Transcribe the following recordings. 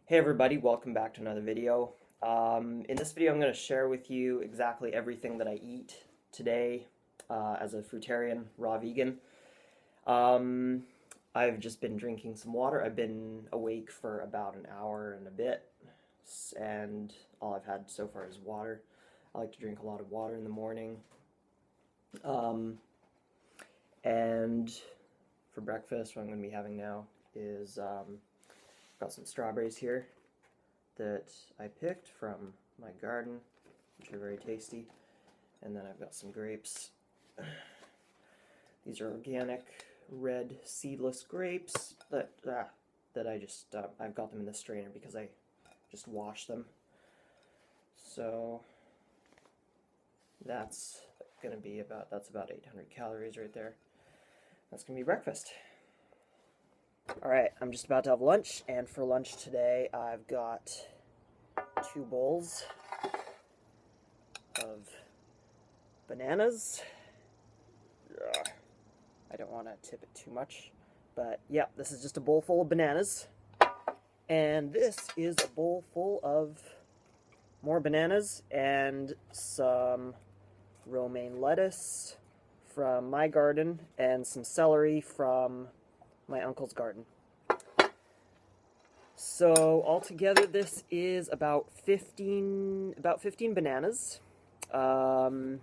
Hey everybody, welcome back to another video. In this video I'm going to share with you exactly everything that I eat today as a fruitarian, raw vegan. I've just been drinking some water. I've been awake for about an hour and a bit, and all I've had so far is water. I like to drink a lot of water in the morning. And for breakfast, what I'm going to be having now is got some strawberries here that I picked from my garden, which are very tasty. And then I've got some grapes. These are organic red seedless grapes that I just I've got them in the strainer because I just washed them. So that's about 800 calories right there. That's gonna be breakfast. Alright, I'm just about to have lunch, and for lunch today I've got 2 bowls of bananas. Ugh, I don't want to tip it too much, but yeah, this is just a bowl full of bananas. And this is a bowl full of more bananas and some romaine lettuce from my garden and some celery from my uncle's garden. So altogether this is about 15 bananas. And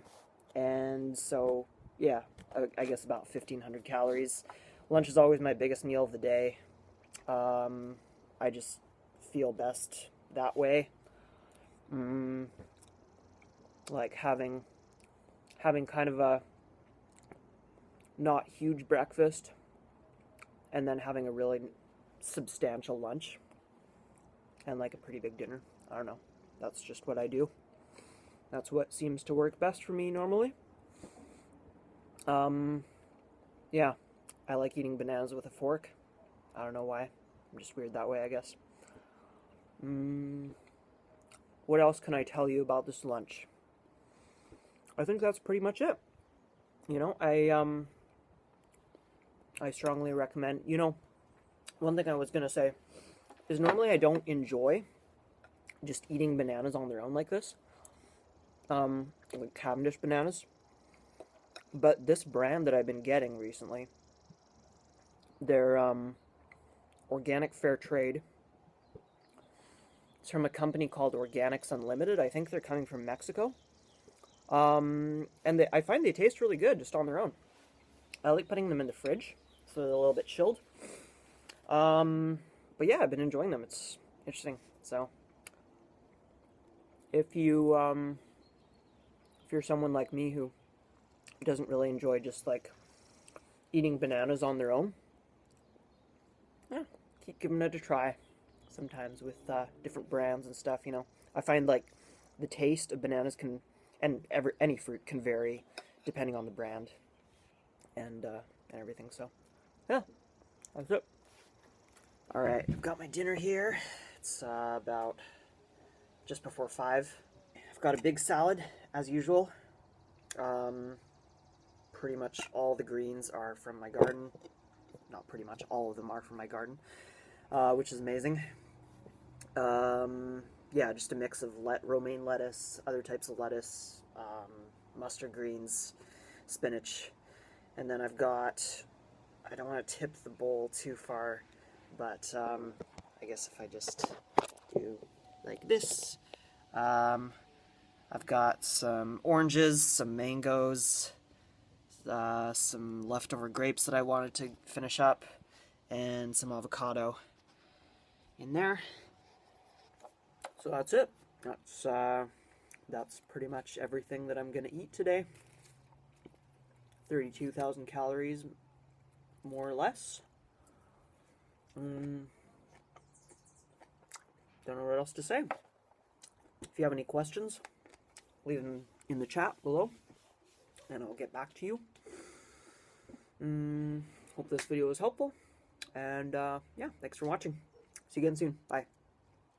so yeah, I guess about 1,500 calories. Lunch is always my biggest meal of the day. I just feel best that way. Like having kind of a not huge breakfast and then having a really substantial lunch and like a pretty big dinner. I don't know. That's just what I do. That's what seems to work best for me normally. Yeah, I like eating bananas with a fork. I don't know why. I'm just weird that way, I guess. What else can I tell you about this lunch? I think that's pretty much it. You know, I strongly recommend, one thing I was going to say is normally I don't enjoy just eating bananas on their own like this. Like Cavendish bananas. But this brand that I've been getting recently, they're organic fair trade. It's from a company called Organics Unlimited. I think they're coming from Mexico. And I find they taste really good just on their own. I like putting them in the fridge so they're a little bit chilled. But yeah, I've been enjoying them. It's interesting. So if you're someone like me who doesn't really enjoy just like eating bananas on their own, yeah, keep giving it a try. Sometimes with different brands and stuff, I find like the taste of bananas can, and any fruit can vary depending on the brand and everything. So yeah, that's it. All right, I've got my dinner here. It's about just before 5. I've got a big salad as usual. Pretty much all the greens are from my garden. Not pretty much, all of them are from my garden, which is amazing. Yeah, just a mix of romaine lettuce, other types of lettuce, mustard greens, spinach, and then I've got, I don't want to tip the bowl too far, but I guess if I just do like this, I've got some oranges, some mangoes, some leftover grapes that I wanted to finish up, and some avocado in there. So that's it. That's pretty much everything that I'm gonna eat today. 32,000 calories, more or less. Don't know what else to say. If you have any questions, leave them in the chat below, and I'll get back to you. Hope this video was helpful, and yeah, thanks for watching. See you again soon. Bye.